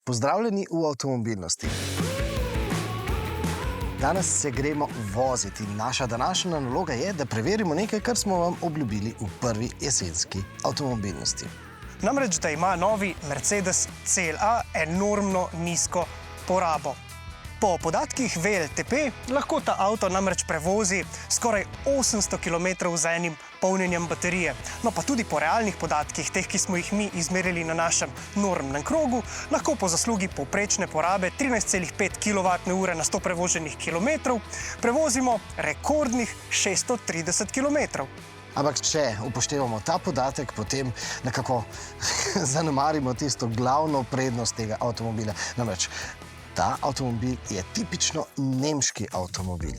Pozdravljeni v avtomobilnosti. Danes se gremo voziti. Naša današnja naloga je, da preverimo nekaj, kar smo vam obljubili v prvi jesenski avtomobilnosti. Namreč, da ima novi Mercedes CLA enormno nizko porabo. Po podatkih WLTP lahko ta avto namreč prevozi skoraj 800 km z enim polnjenjem baterije. No pa tudi po realnih podatkih, teh, ki smo jih mi izmerili na našem normnem krogu, lahko po zaslugi povprečne porabe 13,5 kWh na 100 prevoženih kilometrov prevozimo rekordnih 630 km. Ampak če upoštevamo ta podatek, potem nekako zanemarimo tisto glavno prednost tega avtomobila. Namreč, ta avtomobil je tipično nemški avtomobil.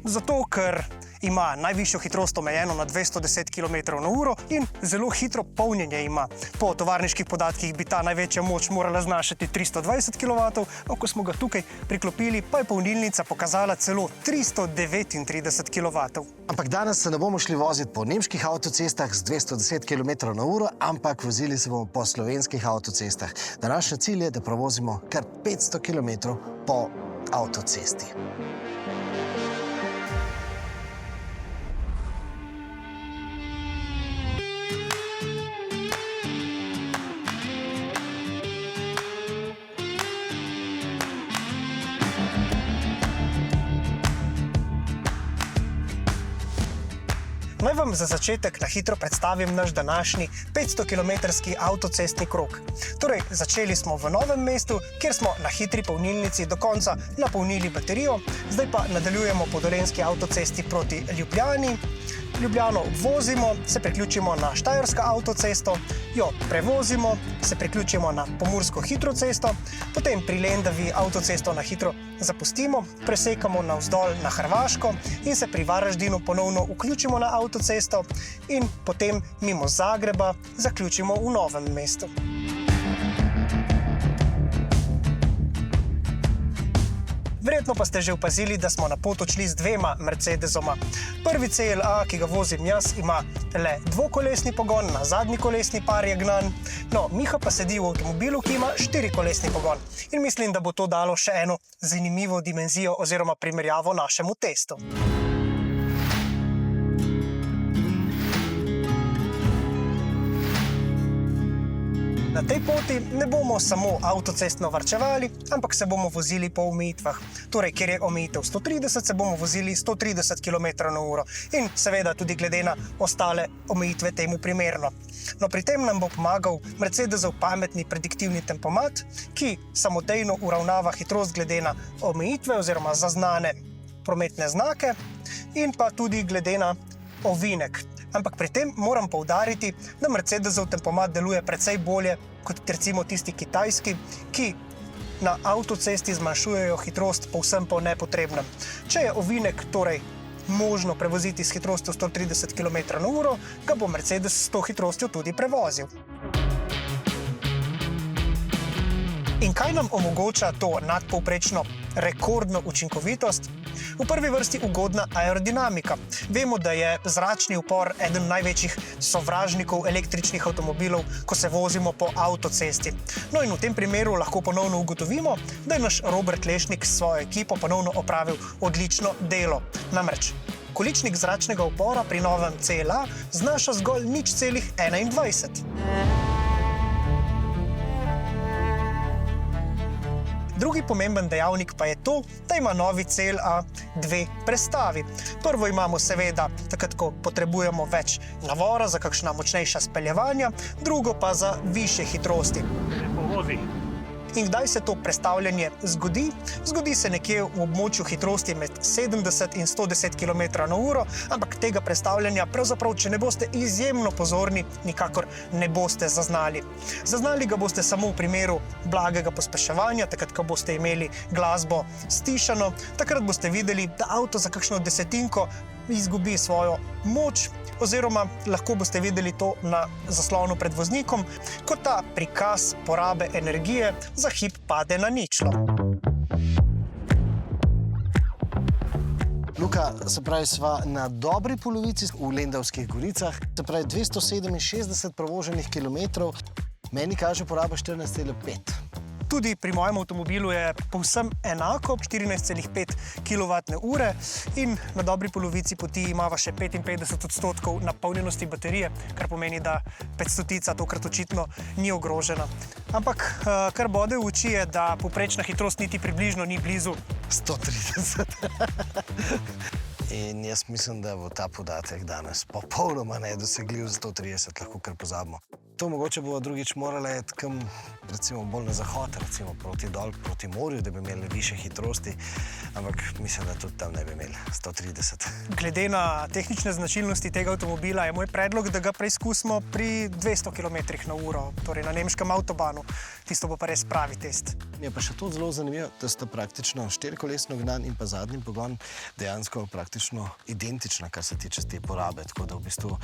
Zato, ker ima najvišjo hitrost omejeno na 210 km/h in zelo hitro polnjenje ima. Po tovarniških podatkih bi ta največja moč morala znašati 320 kW, ko smo ga tukaj priklopili, pa je polnilnica pokazala celo 339 kW. Ampak danes se ne bomo šli voziti po nemških avtocestah z 210 km/h, ampak vozili se bomo po slovenskih avtocestah. Današnji cilj je, da prevozimo kar 500 km po avtocesti. Naj vam za začetek na hitro predstavim naš današnji 500-kilometrski avtocestni krog. Torej, začeli smo v Novem mestu, kjer smo na hitri polnilnici do konca napolnili baterijo, zdaj pa nadaljujemo po dolenjski avtocesti proti Ljubljani. Ljubljano obvozimo, se priključimo na Štajersko avtocesto, jo prevozimo, se priključimo na Pomursko hitro cesto, potem pri Lendavi avtocesto na hitro zapustimo, presekamo navzdol na Hrvaško in se pri Varaždinu ponovno vključimo na avtocesto in potem mimo Zagreba zaključimo v Novem mestu. Verjetno pa ste že opazili, da smo na pot odšli z dvema Mercedesoma. Prvi CLA, ki ga vozim jaz, ima le dvokolesni pogon, na zadnji kolesni par je gnan. No, Miha pa sedi v avtomobilu, ki ima štirikolesni pogon. In mislim, da bo to dalo še eno zanimivo dimenzijo oziroma primerjavo našemu testu. Na tej poti ne bomo samo avtocestno varčevali, ampak se bomo vozili po omejitvah. Torej, kjer je omejitev 130, se bomo vozili 130 km/h in seveda tudi glede na ostale omejitve temu primerno. No, pri tem nam bo pomagal Mercedesov pametni prediktivni tempomat, ki samodejno uravnava hitrost glede na omejitve oziroma zaznane prometne znake in pa tudi glede na ovinek. Ampak pri tem moram poudariti, da Mercedesov tempomat deluje precej bolje kot recimo tisti kitajski, ki na avtocesti zmanjšujejo hitrost povsem po nepotrebnem. Če je ovinek torej možno prevoziti s hitrostjo 130 km/h, ga bo Mercedes s to hitrostjo tudi prevozil. In kaj nam omogoča to nadpovprečno rekordno učinkovitost? V prvi vrsti ugodna aerodinamika. Vemo, da je zračni upor eden največjih sovražnikov električnih avtomobilov, ko se vozimo po avtocesti. No in v tem primeru lahko ponovno ugotovimo, da je naš Robert Lešnik s svojo ekipo ponovno opravil odlično delo. Namreč, količnik zračnega upora pri novem CLA znaša zgolj 0,21. Drugi pomemben dejavnik pa je to, da ima novi CLA dve prestavi. Prvo imamo seveda takrat, ko potrebujemo več navora za kakšna močnejša speljevanja, drugo pa za višje hitrosti. In kdaj se to prestavljanje zgodi? Zgodi se nekje v območju hitrosti med 70 in 110 km/h, ampak tega prestavljanja pravzaprav, če ne boste izjemno pozorni, nikakor ne boste zaznali. Zaznali ga boste samo v primeru blagega pospeševanja, takrat, ko boste imeli glasbo stišano, takrat boste videli, da avto za kakšno desetinko izgubi svojo moč, oziroma lahko boste videli to na zaslonu pred voznikom, ko ta prikaz porabe energije za hip pade na ničlo. Luka, se pravi, sva na dobri polovici v Lendavskih goricah, se pravi 267 prevoženih kilometrov, meni kaže poraba 14,5. Tudi pri mojem avtomobilu je povsem enako, 14,5 kWh in na dobri polovici poti imava še 55% napolnjenosti baterije, kar pomeni, da 500-tica tokrat očitno ni ogrožena. Ampak kar bode v oči je, da povprečna hitrost niti približno ni blizu 130. In jaz mislim, da bo ta podatek danes popolnoma nedosegljiv, 130 lahko kar pozabimo. To mogoče bo drugič morala iti kam, recimo bolj na zahod, recimo proti dol, proti morju, da bi imeli više hitrosti, ampak mislim, da tudi tam ne bi imeli 130. Glede na tehnične značilnosti tega avtomobila je moj predlog, da ga preizkusimo pri 200 km/h, torej na nemškem avtobanu. Tisto bo pa res pravi test. Je pa še to zelo zanimivo, da sta praktično štirikolesno gnan in pa zadnji pogon dejansko praktično identična, kar se tiče te porabe, tako da v bistvu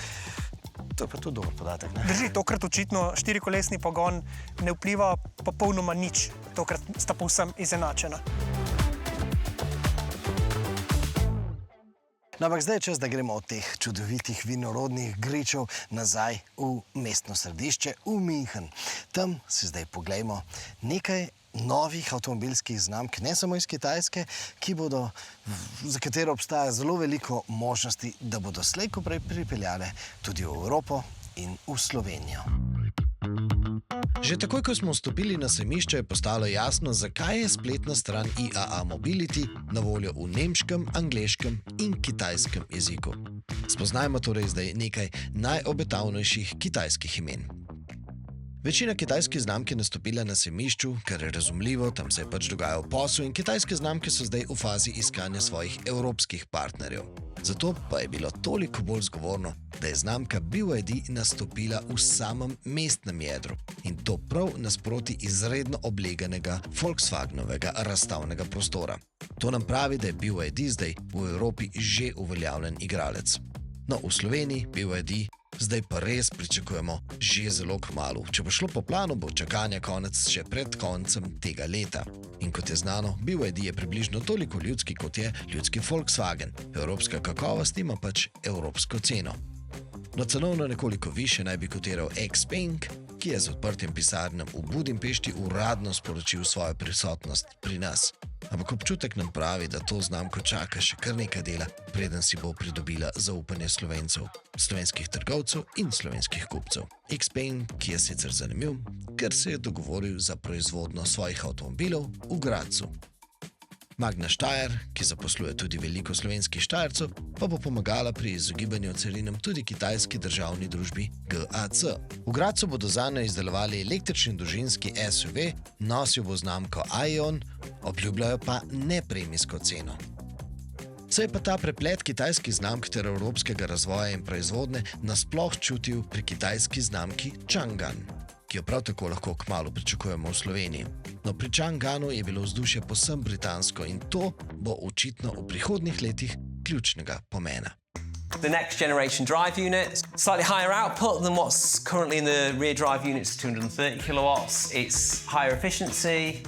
to je pa tudi dober podatek, ne? Drži, tokrat očitno štirikolesni pogon ne vpliva popolnoma nič. Tokrat sta povsem izenačena. No, ampak zdaj je čas, da gremo od teh čudovitih vinorodnih gričev nazaj v mestno središče, v München. Tam si zdaj poglejmo nekaj novih avtomobilskih znamk, ne samo iz Kitajske, za katero obstaja zelo veliko možnosti, da bodo slej ko prej pripeljale tudi v Evropo in v Slovenijo. Že takoj, ko smo vstopili na sejmišče, je postalo jasno, zakaj je spletna stran IAA Mobility na voljo v nemškem, angleškem in kitajskem jeziku. Spoznajmo torej zdaj nekaj najobetavnejših kitajskih imen. Večina kitajskih znamk je nastopila na sejmišču, kar je razumljivo, tam se je pač dogajal posel in kitajske znamke so zdaj v fazi iskanja svojih evropskih partnerjev. Zato pa je bilo toliko bolj zgovorno, da je znamka BYD nastopila v samem mestnem jedru in to prav nasproti izredno obleganega Volkswagenovega razstavnega prostora. To nam pravi, da je BYD zdaj v Evropi že uveljavljen igralec. No, v Sloveniji BYD zdaj pa res pričakujemo že zelo kmalu. Če bo šlo po planu, bo čakanja konec še pred koncem tega leta. In kot je znano, BYD je približno toliko ljudski, kot je ljudski Volkswagen. Evropska kakovost ima pač evropsko ceno. No, cenovno nekoliko više naj bi kotiral XPeng, ki je z odprtjem pisarnem v Budimpešti uradno sporočil svojo prisotnost pri nas. Ampak občutek nam pravi, da to znamko čaka še kar nekaj dela, preden si bo pridobila zaupanje Slovencev, slovenskih trgovcev in slovenskih kupcev. XPeng, ki je sicer zanimiv, ker se je dogovoril za proizvodnjo svojih avtomobilov v Gradcu. Magna Steyr, ki zaposluje tudi veliko slovenskih Štajercev, pa bo pomagala pri izogibanju carinam tudi kitajski državni družbi GAC. V Gradcu bodo zanjo izdelovali električni družinski SUV, nosil bo znamko Aion, obljubljajo pa nepremijsko ceno. Se je pa ta preplet kitajskih znamk ter evropskega razvoja in proizvodne nasploh čutil pri kitajski znamki Changan, ki jo prav tako lahko kmalu pričakujemo v Sloveniji. No, pri Changanu je bilo vzdušje povsem britansko in to bo očitno v prihodnjih letih ključnega pomena. The next generation drive unit, slightly higher output than what's currently in the rear drive unit, it's 230 kilowatts. It's higher efficiency,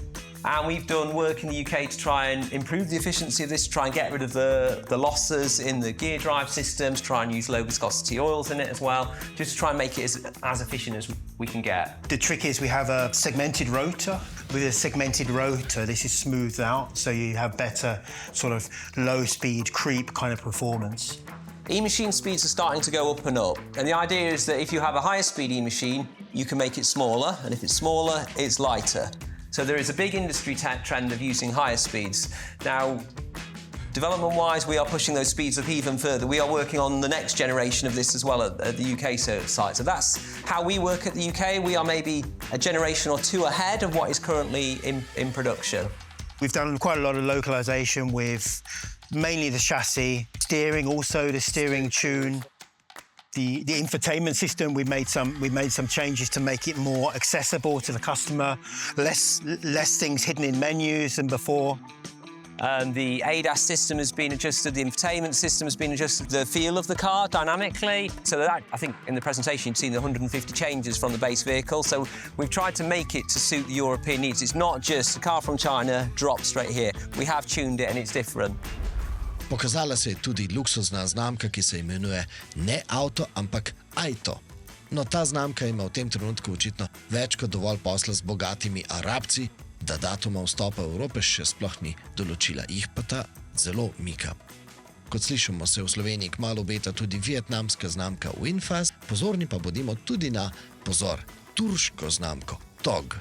and we've done work in the UK to try and improve the efficiency of this, try and get rid of the losses in the gear drive systems, try and use low viscosity oils in it as well, just to try and make it as efficient as we can get. The trick is we have a segmented rotor. With a segmented rotor, this is smoothed out, so you have better sort of low speed creep kind of performance. E-machine speeds are starting to go up and up, and the idea is that if you have a higher speed e-machine, you can make it smaller, and if it's smaller, it's lighter. So there is a big industry trend of using higher speeds. Now, development-wise, we are pushing those speeds up even further. We are working on the next generation of this as well at the UK site. So that's how we work at the UK. We are maybe a generation or two ahead of what is currently in production. We've done quite a lot of localization with mainly the chassis, steering, also the steering tune. The infotainment system, we made some changes to make it more accessible to the customer, less things hidden in menus than before. The ADAS system has been adjusted, the infotainment system has been adjusted, the feel of the car dynamically. So that, I think in the presentation you've seen the 150 changes from the base vehicle. So we've tried to make it to suit the European needs. It's not just a car from China, drop straight here. We have tuned it and it's different. Pokazala se je tudi luksuzna znamka, ki se imenuje ne Auto, ampak Aito. No, ta znamka ima v tem trenutku očitno več kot dovolj posla z bogatimi Arabci, da datuma vstopa v Evropo še sploh ni določila, jih pa ta zelo mika. Kot slišimo, se v Sloveniji kmalu obeta tudi vietnamska znamka Winfast, pozorni pa bodimo tudi na, pozor, turško znamko TOG.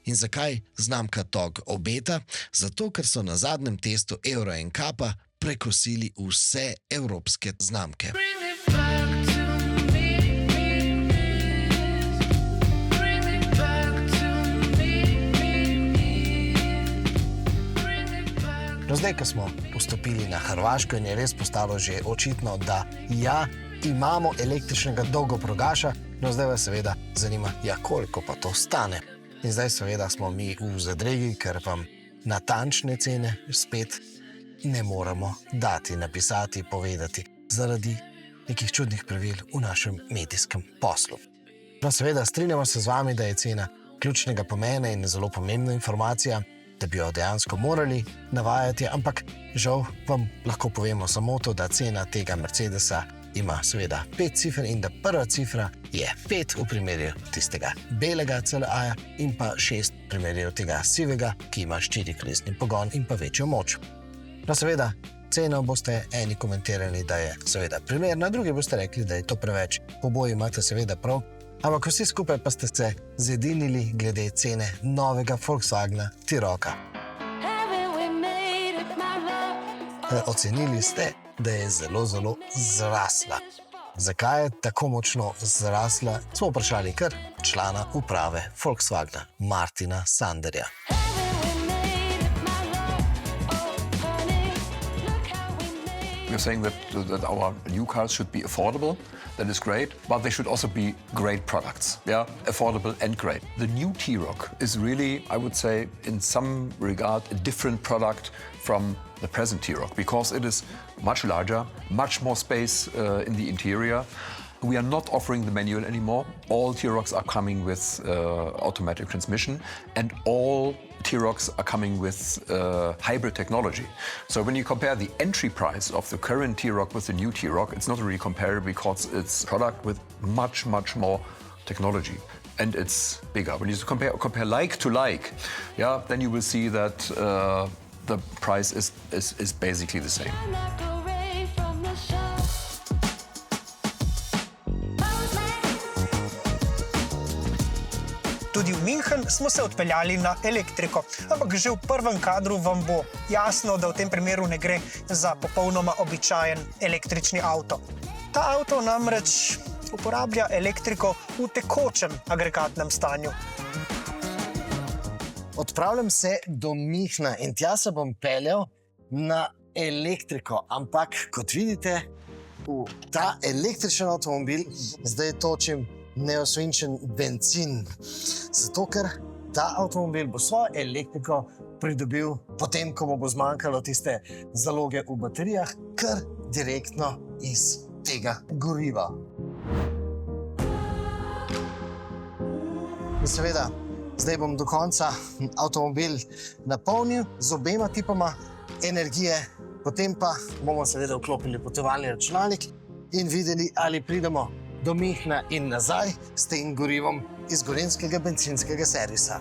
In zakaj znamka TOG obeta? Zato, ker so na zadnjem testu Euro NCAP-a prekosili vse evropske znamke. No, zdaj, ko smo vstopili na Hrvaško in je res postalo že očitno, da ja, imamo električnega dolgoprogaša, no zdaj vas seveda zanima, ja, koliko pa to stane. In zdaj seveda smo mi v zadregi, ker vam natančne cene spet ne moremo dati, napisati, povedati, zaradi nekih čudnih pravil v našem medijskem poslu. No, seveda strinjamo se z vami, da je cena ključnega pomena in zelo pomembna informacija, da bi jo dejansko morali navajati, ampak žal vam lahko povemo samo to, da cena tega Mercedesa ima seveda 5 cifr in da prva cifra je 5 v primeru tistega belega CLA-ja in pa 6 v primeru tega sivega, ki ima 4-kolesni pogon in pa večjo moč. No, seveda, ceno boste eni komentirali, da je seveda primerna, drugi boste rekli, da je to preveč. Oboji imate seveda prav, ampak vsi skupaj pa ste se zedinili glede cene novega Volkswagena T-Rocka. Ocenili ste, da je zelo, zelo zrasla. Zakaj je tako močno zrasla, smo vprašali kar člana uprave Volkswagena, Martina Sanderja. We're saying that our new cars should be affordable. That is great, but they should also be great products. Yeah, affordable and great. The new T-Roc is really, I would say, in some regard, a different product from the present T-Roc because it is much larger, much more space in the interior. We are not offering the manual anymore. All T-Rocs are coming with automatic transmission, and all T-Rocs are coming with hybrid technology. So when you compare the entry price of the current T-Roc with the new T-Roc, it's not really comparable because it's a product with much, much more technology. And it's bigger. When you compare like to like, yeah, then you will see that the price is basically the same. Tudi v München smo se odpeljali na elektriko, ampak že v prvem kadru vam bo jasno, da v tem primeru ne gre za popolnoma običajen električni avto. Ta avto namreč uporablja elektriko v tekočem agregatnem stanju. Odpravljam se do Münchna in tja se bom peljal na elektriko, ampak kot vidite, v ta električen avtomobil zdaj točim neosvinčen bencin. Zato, ker ta avtomobil bo svojo elektriko pridobil potem, ko mu bo zmanjkalo tiste zaloge v baterijah, kar direktno iz tega goriva. In seveda, zdaj bom do konca avtomobil napolnil z obema tipoma energije, potem pa bomo seveda vklopili potovalni računalnik in videli, ali pridemo do Münchna in nazaj s tem gorivom iz gorenjskega bencinskega servisa.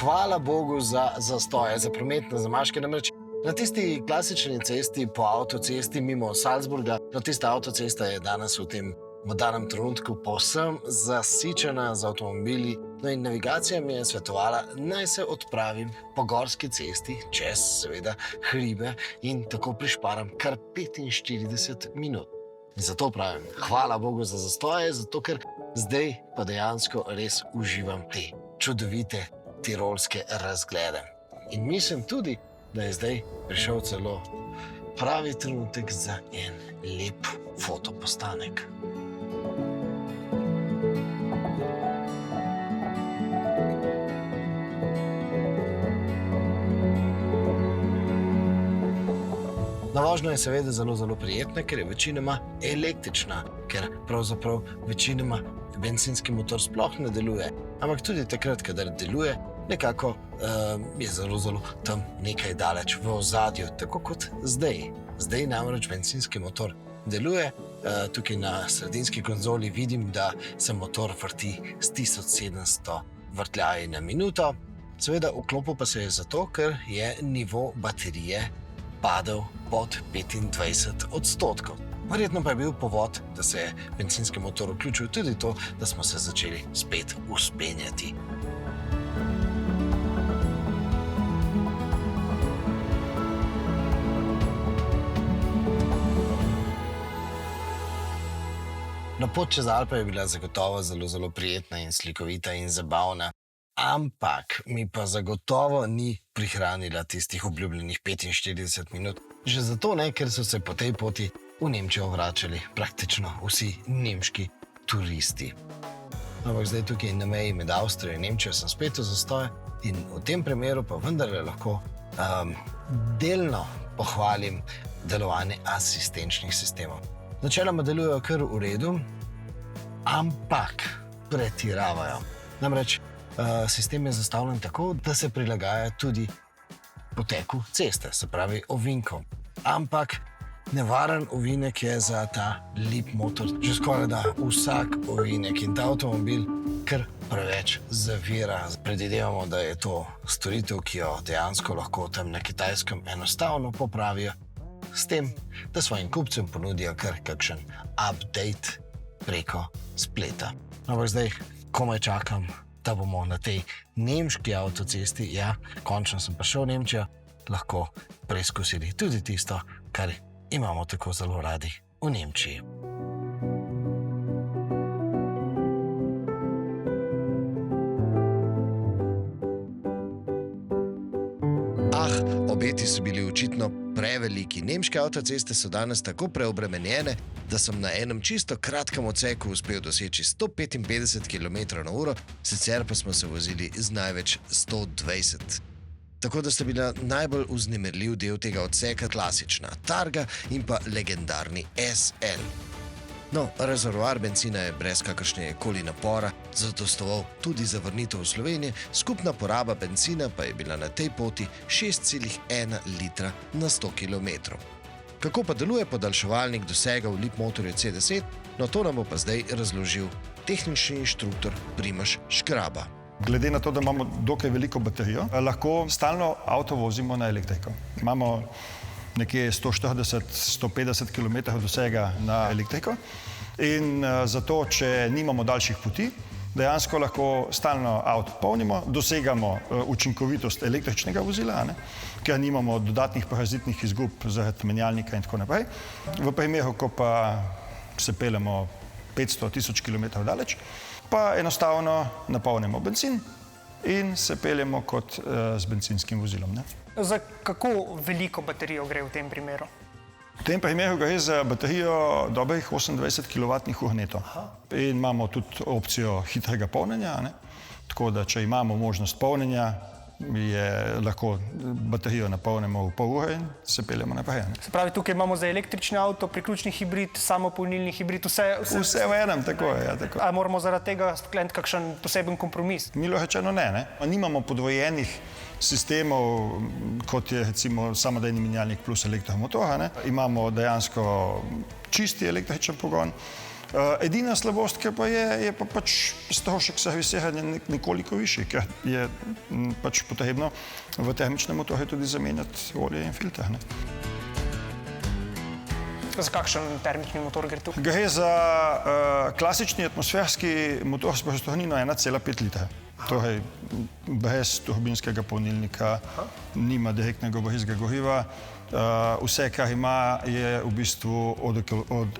Hvala Bogu za zastoje, za prometne zamaške. Namreč na tisti klasični cesti po avtocesti mimo Salzburga, no tista avtocesta je danes v tem modernem trenutku povsem zasičena z avtomobili. No in navigacija mi je svetovala, naj se odpravim po gorski cesti čez seveda hribe in tako prišparam kar 45 minut. In zato pravim, hvala Bogu za zastoje, zato ker zdaj pa dejansko res uživam te čudovite tirolske razglede. In mislim tudi, da je zdaj prišel celo pravi trenutek za en lep fotopostanek. Na vožnjo je seveda zelo, zelo prijetna, ker je večinoma električna, ker pravzaprav večinoma bencinski motor sploh ne deluje. Ampak tudi takrat, kadar deluje, nekako je zelo, zelo tam nekaj daleč v ozadju, tako kot zdaj. Zdaj namreč bencinski motor deluje. Tukaj na sredinski konzoli vidim, da se motor vrti s 1700 vrtljaji na minuto. Seveda vklopil pa se je zato, ker je nivo baterije padel pod 25%. Verjetno pa je bil povod, da se je bencinski motor vključil tudi to, da smo se začeli spet vzpenjati. No, pot čez Alpe je bila zagotovo zelo, zelo prijetna in slikovita in zabavna. Ampak mi pa zagotovo ni prihranila tistih obljubljenih 45 minut. Že zato ne, ker so se po tej poti v Nemčijo vračali praktično vsi nemški turisti. Ampak zdaj tukaj na meji med Avstrijo in Nemčijo sem spet v zastoju in v tem primeru pa vendarle lahko delno pohvalim delovanje asistenčnih sistemov. Načeloma delujejo kar v redu, ampak pretiravajo. Namreč sistem je zastavljen tako, da se prilagaja tudi poteku ceste, se pravi ovinkom. Ampak nevaren ovinek je za ta Leapmotor že skoraj da vsak ovinek in ta avtomobil kar preveč zavira. Predvidevamo, da je to storitev, ki jo dejansko lahko tam na Kitajskem enostavno popravijo, s tem, da svojim kupcem ponudijo kar kakšen update preko spleta. Ampak zdaj komaj čakam, da bomo na tej nemški avtocesti, ja, končno sem prišel v Nemčijo, lahko preizkusili tudi tisto, kar imamo tako zelo radi v Nemčiji. Obeti so bili očitno preveliki. Nemške avtoceste so danes tako preobremenjene, da sem na enem čisto kratkem odseku uspel doseči 155 km/h, sicer pa smo se vozili z največ 120. Tako da sta bila najbolj vznemirljiv del tega odseka klasična Targa in pa legendarni SL. No, rezervoar benzina je brez kakršnega koli napora zadostoval tudi za vrnitev v Slovenijo, skupna poraba benzina pa je bila na tej poti 6,1 litra na 100 km. Kako pa deluje podaljševalnik dosega v Leapmotorju C10? No, to nam bo pa zdaj razložil tehnični inštruktor Primož Škraba. Glede na to, da imamo dokaj veliko baterijo, lahko stalno avto vozimo na elektriko. Imamo nekje 140-150 km dosega na elektriko in zato, če nimamo daljših poti, dejansko lahko stalno avto polnimo, dosegamo učinkovitost električnega vozila, ker nimamo dodatnih parazitnih izgub zaradi menjalnika in tako naprej. V primeru, ko pa se peljemo 500-1000 km daleč, pa enostavno napolnimo bencin in se peljemo kot z bencinskim vozilom. Za kako veliko baterijo gre v tem primeru? V tem primeru gre za baterijo dobrih 28 kWh neto. In imamo tudi opcijo hitrega polnjenja, tako da če imamo možnost polnjenja, lahko baterijo napolnimo v pol ure in se peljemo naprej. Se pravi, tukaj imamo za električni avto, priključni hibrid, samopolnilni hibrid, vse v enem, tako je. Tako. A moramo zaradi tega skleniti kakšen poseben kompromis? Milo rečeno ne. Nimamo podvojenih sistemov, kot je recimo samodejni menjalnik plus elektromotor. Imamo dejansko čisti električen pogon. Edina slabost, ki pa je pa pač strošek servisiranja nekoliko višji, ker je pač potrebno v termičnem motorju tudi zamenjati olje in filter. Za kakšen termični motor gre tu? Gre za klasični atmosferski motor s prostornino 1,5 litra. Torej, brez turbinskega polnilnika, nima direktnega vbrizga goriva. Vse, kar ima, je v bistvu od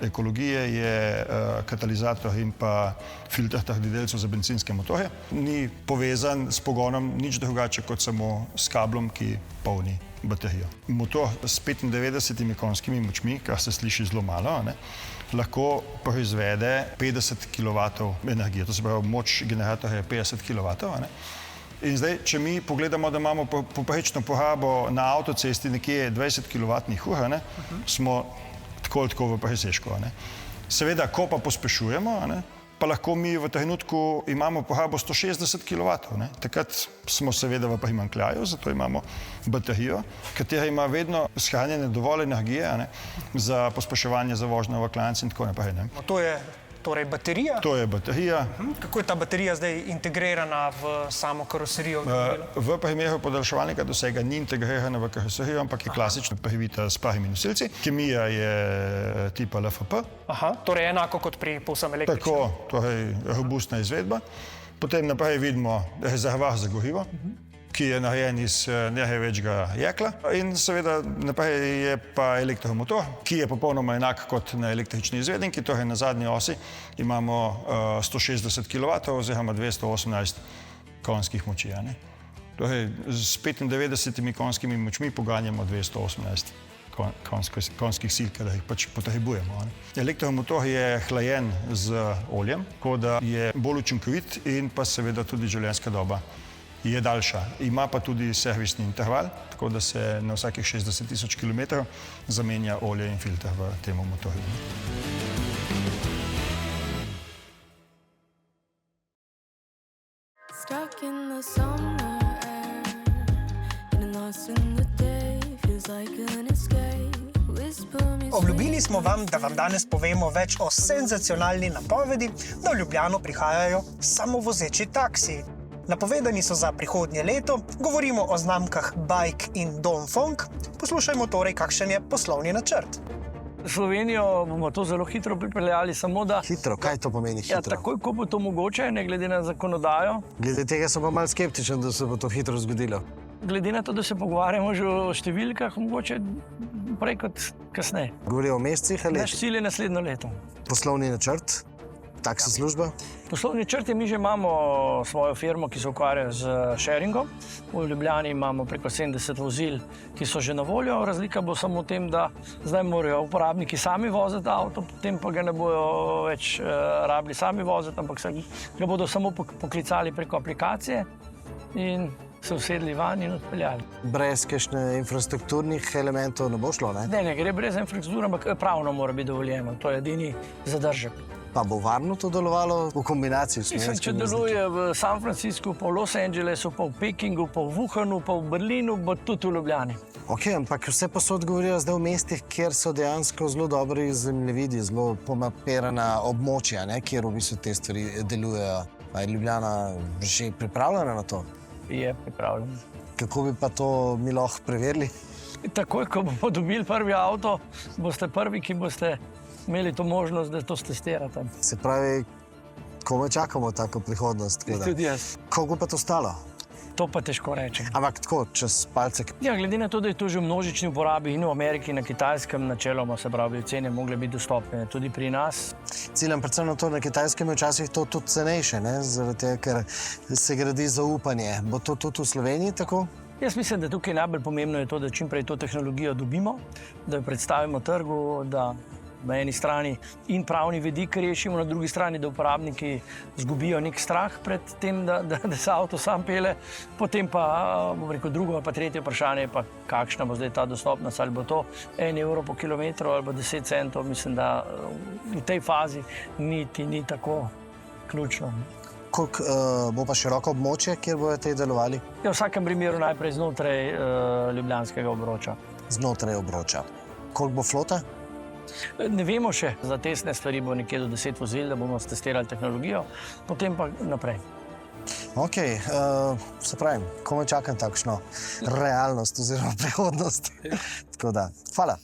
ekologije, je katalizator in pa filter trdih delcev za bencinske motorje. Ni povezan s pogonom nič drugače kot samo s kablom, ki polni baterijo. Motor s 95 konjskimi močmi, kar se sliši zelo malo, lahko proizvede 50 kW energije. To se pravi, moč generatorja je 50 kW. In zdaj, če mi pogledamo, da imamo poprečno porabo na avtocesti nekje 20 kWh, smo tako v presežku. Seveda, ko pa pospešujemo, pa lahko mi v trenutku imamo porabo 160 kW. Takrat smo seveda v primanjkljaju, zato imamo baterijo, katera ima vedno shranjene dovolj energije za pospeševanje, za vožnjo v klanec in tako naprej. To je torej baterija. To je baterija. Kako je ta baterija zdaj integrirana v samo karoserijo? V primeru podaljševalnega dosega ni integrirana v karoserijo, ampak je klasično privita s parimi nosilci. Kemija je tipa LFP. Aha, torej enako kot pri povsem električnem. Tako, torej robustna izvedba. Potem naprej vidimo rezervoar za gorivo, ki je narejen iz nerjavečega jekla. In seveda naprej je pa elektromotor, ki je popolnoma enak kot na električni izvedenki, torej na zadnji osi imamo 160 kW oziroma 218 konjskih moči. Torej s 95 konjskimi močmi poganjamo 218 konjskih sil, ki jih pač potrebujemo. Elektromotor je hlajen z oljem, tako da je bolj učinkovit in pa seveda tudi življenjska doba je daljša. Ima pa tudi servisni interval, tako da se na vsakih 60 000 km zamenja olje in filter v tem motorju. Stuck in the summer air, getting lost in the day, feels like an escape. Whisper me. Obljubili smo vam, da vam danes povemo več o senzacionalni napovedi, da v Ljubljano prihajajo samovozeči taksiji. Napovedani so za prihodnje leto, govorimo o znamkah Bike in Dongfeng. Poslušajmo torej, kakšen je poslovni načrt. Slovenijo bomo to zelo hitro pripeljali, samo da... Hitro, kaj to pomeni hitro? Ja, takoj, ko bo to mogoče, ne glede na zakonodajo. Glede tega sem pa malo skeptičen, da se bo to hitro zgodilo. Glede na to, da se pogovarjamo že o številkah, mogoče prej kot kasneje. Govorijo o mesecih ali Naš cilj je naslednjo leto. poslovni načrt, taksi služba? Poslovni načrt je, mi že imamo svojo firmo, ki se ukvarja z sharingom. V Ljubljani imamo preko 70 vozil, ki so že na voljo. Razlika bo samo v tem, da zdaj morajo uporabniki sami voziti avto, potem pa ga ne bojo več rabili sami voziti, ampak ga bodo samo poklicali preko aplikacije in se usedli van in odpeljali. Brez kakšne infrastrukturnih elementov ne bo šlo, ne? Ne gre brez infrastrukture, ampak pravno mora biti dovoljeno. To je edini zadržek. Pa bo varno to delovalo v kombinaciji s Mislim, če slovenskimi deluje v San Franciscu, pa v Los Angelesu, pa v Pekingu, pa v Wuhanu, pa v Berlinu, bo tudi v Ljubljani. Ok, ampak vse posod govorijo zdaj v mestih, kjer so dejansko zelo dobri zemljevidi, zelo pomapirana območja, kjer v bistvu te stvari delujejo. A je Ljubljana že pripravljena na to? Je pripravljen. Kako bi pa to mi lahko preverili? Takoj, ko bomo dobili prvi avto, boste prvi, ki boste imeli to možnost, da to testirate. Se pravi, komaj čakamo tako prihodnost. Tudi jaz. Koliko pa to stalo? To pa težko rečem. Ampak tako, čez palce. Ja, glede na to, da je to že v množični uporabi in v Ameriki, in na Kitajskem načeloma, se pravi, cene mogle biti dostopne tudi pri nas. Ciljam predvsem na to, na Kitajskem je včasih to tudi cenejše, zaradi tega, ker se gradi zaupanje. Bo to tudi v Sloveniji tako? Jaz mislim, da tukaj najbolj pomembno je to, da čim prej to tehnologijo dobimo, da jo predstavimo trgu, da na eni strani in pravni vidik rešimo, na drugi strani, da uporabniki zgubijo nek strah pred tem, da se avto sam pele. Potem pa, bom rekel, drugo ali pa tretje vprašanje je pa, kakšna bo zdaj ta dostopnost, ali bo to 1 evro po kilometru ali pa 10 centov. Mislim, da v tej fazi ni tako ključno. Koliko bo pa široko območje, kjer bodo te delovali? Ja, v vsakem primeru najprej znotraj ljubljanskega obroča. Znotraj obroča. Koliko bo flota? Ne vemo še. Za testne stvari bo nekje do 10 vozil, da bomo testirali tehnologijo, potem pa naprej. Ok, se pravim, komaj čakam takšno realnost oziroma prihodnost. Tako da, hvala.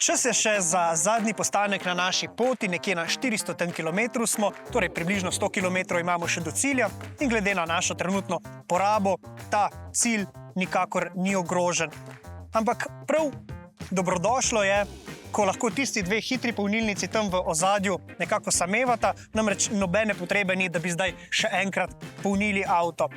Čas je še za zadnji postanek na naši poti, nekje na 400 km smo, torej približno 100 km imamo še do cilja in glede na našo trenutno porabo, ta cilj nikakor ni ogrožen. Ampak prav dobrodošlo je, ko lahko tisti dve hitri polnilnici tam v ozadju nekako samevata, namreč nobene potrebe ni, da bi zdaj še enkrat polnili avto.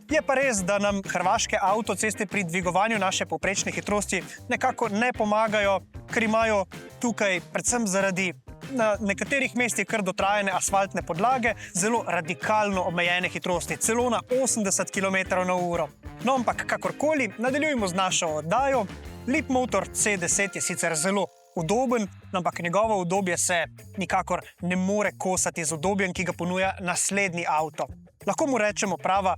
Je pa res, da nam hrvaške avtoceste pri dvigovanju naše povprečne hitrosti nekako ne pomagajo, ker imajo tukaj predvsem zaradi na nekaterih mestih kar dotrajane asfaltne podlage, zelo radikalno omejene hitrosti, celo na 80 km/h. No, ampak kakorkoli, nadaljujemo z našo oddajo. Leapmotor C10 je sicer zelo udoben, ampak njegovo udobje se nikakor ne more kosati z udobjem, ki ga ponuja naslednji avto. Lahko mu rečemo prava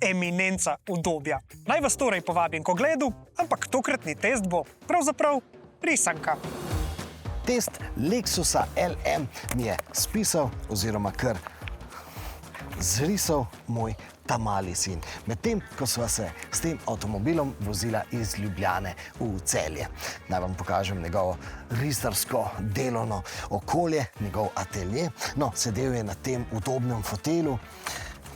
eminenca udobja. Naj vas torej povabim k ogledu, ampak tokratni test bo pravzaprav risanka. Test Lexusa LM mi je spisal oziroma kar zrisal moj tamali sin. Medtem, ko sva se s tem avtomobilom vozila iz Ljubljane v Celje. Naj vam pokažem njegovo risarsko delovno okolje, njegov atelje. No, sedel je na tem udobnem fotelu,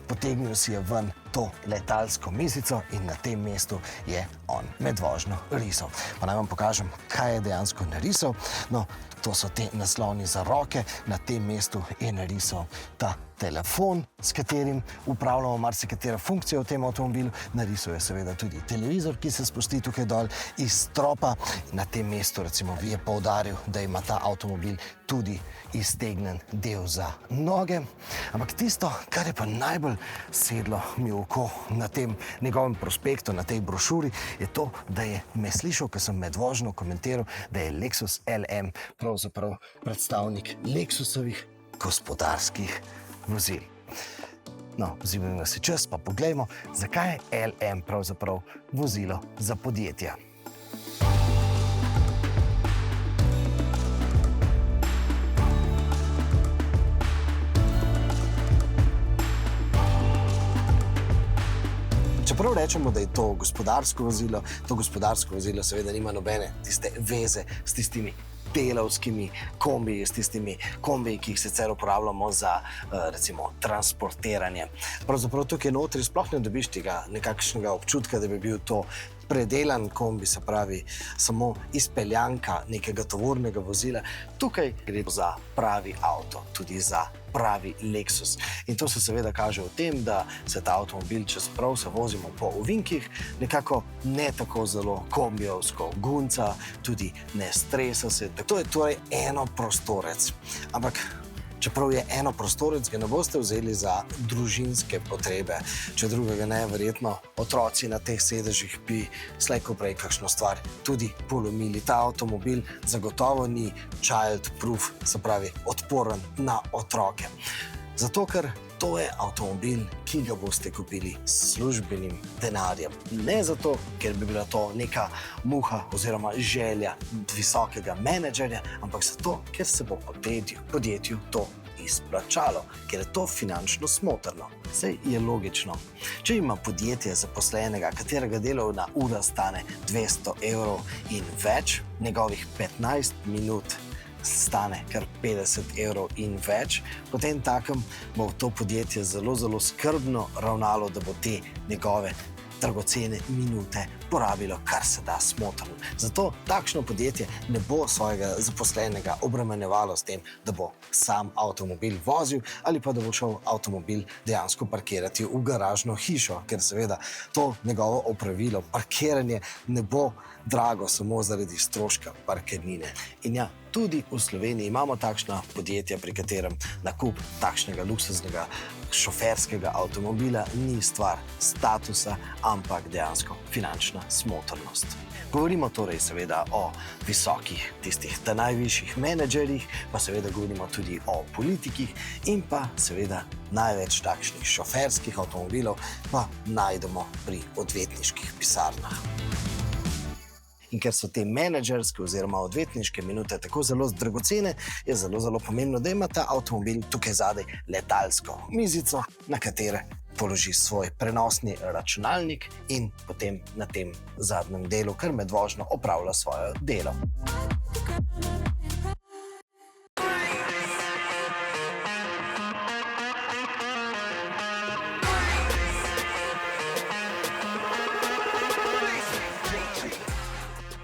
potegnil si je ven to letalsko mizico in na tem mestu je on med vožnjo risal. Pa naj vam pokažem, kaj je dejansko narisal. No, to so te nasloni za roke, na tem mestu je narisal ta telefon, s katerim upravljamo marsikatere funkcije v tem avtomobilu. Narisal je seveda tudi televizor, ki se spusti tukaj dol iz stropa. Na tem mestu recimo je poudaril, da ima ta avtomobil tudi iztegnen del za noge. Ampak tisto, kar je pa najbolj sedlo mi v oko na tem njegovem prospektu, na tej brošuri, je to, da je me slišal, ko sem med vožnjo komentiral, da je Lexus LM pravzaprav predstavnik Lexusovih gospodarskih vozil. No, vzemimo si čas, pa poglejmo, zakaj je LM pravzaprav vozilo za podjetja. Čeprav rečemo, da je to gospodarsko vozilo seveda nima nobene tiste veze s tistimi delavskimi kombiji, s tistimi kombiji, ki jih sicer uporabljamo za recimo transportiranje. Pravzaprav tukaj notri sploh ne dobiš tega nekakšnega občutka, da bi bil to predelan kombi, se pravi samo izpeljanka nekega tovornega vozila. Tukaj gre za pravi avto, tudi za pravi Lexus. In to se seveda kaže v tem, da se ta avtomobil, čeprav se vozimo po ovinkih, nekako ne tako zelo kombijevsko gunca, tudi ne stresa se. To je torej enoprostorec. Ampak čeprav je enoprostorec, ga ne boste vzeli za družinske potrebe. Če drugega ne, verjetno otroci na teh sedežih bi slej ko prej kakšno stvar tudi polomili. Ta avtomobil zagotovo ni child-proof, se pravi odporen na otroke. Zato, ker to je avtomobil, ki ga boste kupili s službenim denarjem. Ne zato, ker bi bila to neka muha oziroma želja visokega menedžerja, ampak zato, ker se bo podjetju to izplačalo, ker je to finančno smotrno. Saj je logično. Če ima podjetje zaposlenega, katerega delovna ura stane 200 € in več, njegovih 15 minut stane kar 50 € in več, potem takem bo to podjetje zelo, zelo skrbno ravnalo, da bo te njegove dragocene minute porabilo kar se da smotrno. Zato takšno podjetje ne bo svojega zaposlenega obremenjevalo s tem, da bo sam avtomobil vozil ali pa da bo šel avtomobil dejansko parkirati v garažno hišo, ker seveda to njegovo opravilo, parkiranje ne bo drago samo zaradi stroška parkirnine. In ja, tudi v Sloveniji imamo takšna podjetja, pri katerem nakup takšnega luksuznega šoferskega avtomobila ni stvar statusa, ampak dejansko finančna smotrnost. Govorimo torej seveda o visokih, tistih najvišjih menedžerjih, pa seveda govorimo tudi o politikih in pa seveda največ takšnih šoferskih avtomobilov pa najdemo pri odvetniških pisarnah. In ker so te menedžerske oziroma odvetniške minute tako zelo dragocene, je zelo, zelo pomembno, da ima ta avtomobil tukaj zadaj letalsko mizico, na katere položi svoj prenosni računalnik in potem na tem zadnjem delu, kar med vožnjo opravlja svoje delo.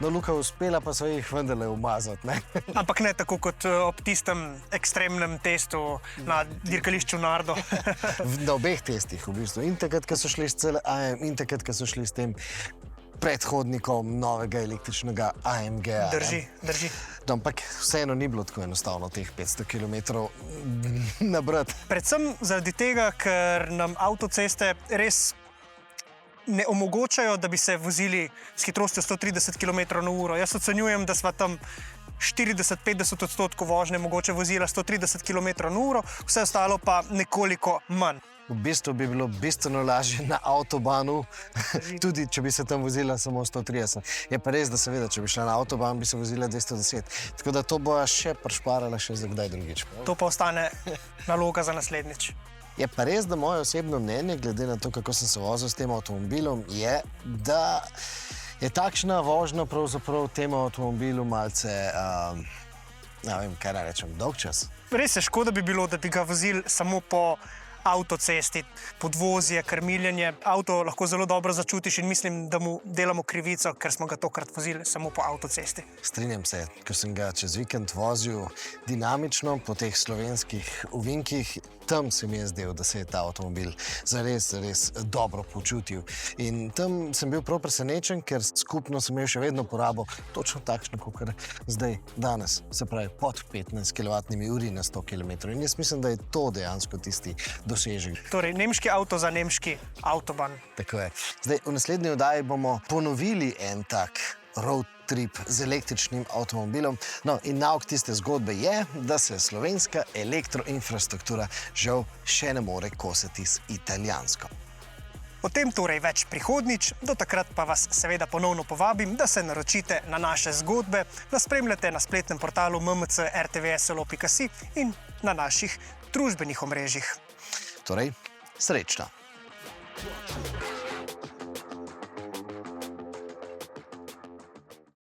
No, Luka, uspela pa so jih vendarle umazati, ne? Ampak ne tako kot ob tistem ekstremnem testu na dirkališču Nardo. Na obeh testih, v bistvu. In takrat, ko so šli s CLA-jem, in takrat, ko so šli s tem predhodnikom novega električnega AMG-ja. Drži. No, ampak vseeno ni bilo tako enostavno teh 500 km nabrati. Predvsem zaradi tega, ker nam avtoceste res ne omogočajo, da bi se vozili s hitrostjo 130 km/h. Jaz ocenjujem, da sva tam 40-50% vožnje mogoče vozila 130 km/h, vse ostalo pa nekoliko manj. V bistvu bi bilo bistveno lažje na avtobanu, tudi če bi se tam vozila samo 130. Je pa res, da seveda, če bi šla na avtoban, bi se vozila 210. Tako da to bo še prišparala še za kdaj drugič. To pa ostane naloga za naslednjič. Je pa res, da moje osebno mnenje, glede na to, kako sem se vozil s tem avtomobilom, je, da je takšna vožnja pravzaprav temu avtomobilu malce, ne vem, kaj naj rečem, dolgčas. Res je škoda bi bilo, da bi ga vozili samo po avtocesti, podvozje, krmiljenje. Avto lahko zelo dobro začutiš in mislim, da mu delamo krivico, ker smo ga tokrat vozili samo po avtocesti. Strinjam se, ko sem ga čez vikend vozil dinamično po teh slovenskih ovinkih, tam se mi je zdel, da se je ta avtomobil zares dobro počutil. In tam sem bil prav presenečen, ker skupno sem imel še vedno porabo točno takšno, kot zdaj, danes. Se pravi, pod 15 kWh na 100 km. In jaz mislim, da je to dejansko tisti dosežek. Torej, nemški avto za nemški avtoban. Tako je. Zdaj, v naslednji oddaji bomo ponovili en tak road trip z električnim avtomobilom. No, in nauk tiste zgodbe je, da se slovenska elektroinfrastruktura žal še ne more kosati z italijansko. O tem torej več prihodnjič, do takrat pa vas seveda ponovno povabim, da se naročite na naše zgodbe, nas spremljate na spletnem portalu mmc.rtvslo.si in na naših družbenih omrežjih. Torej, srečno!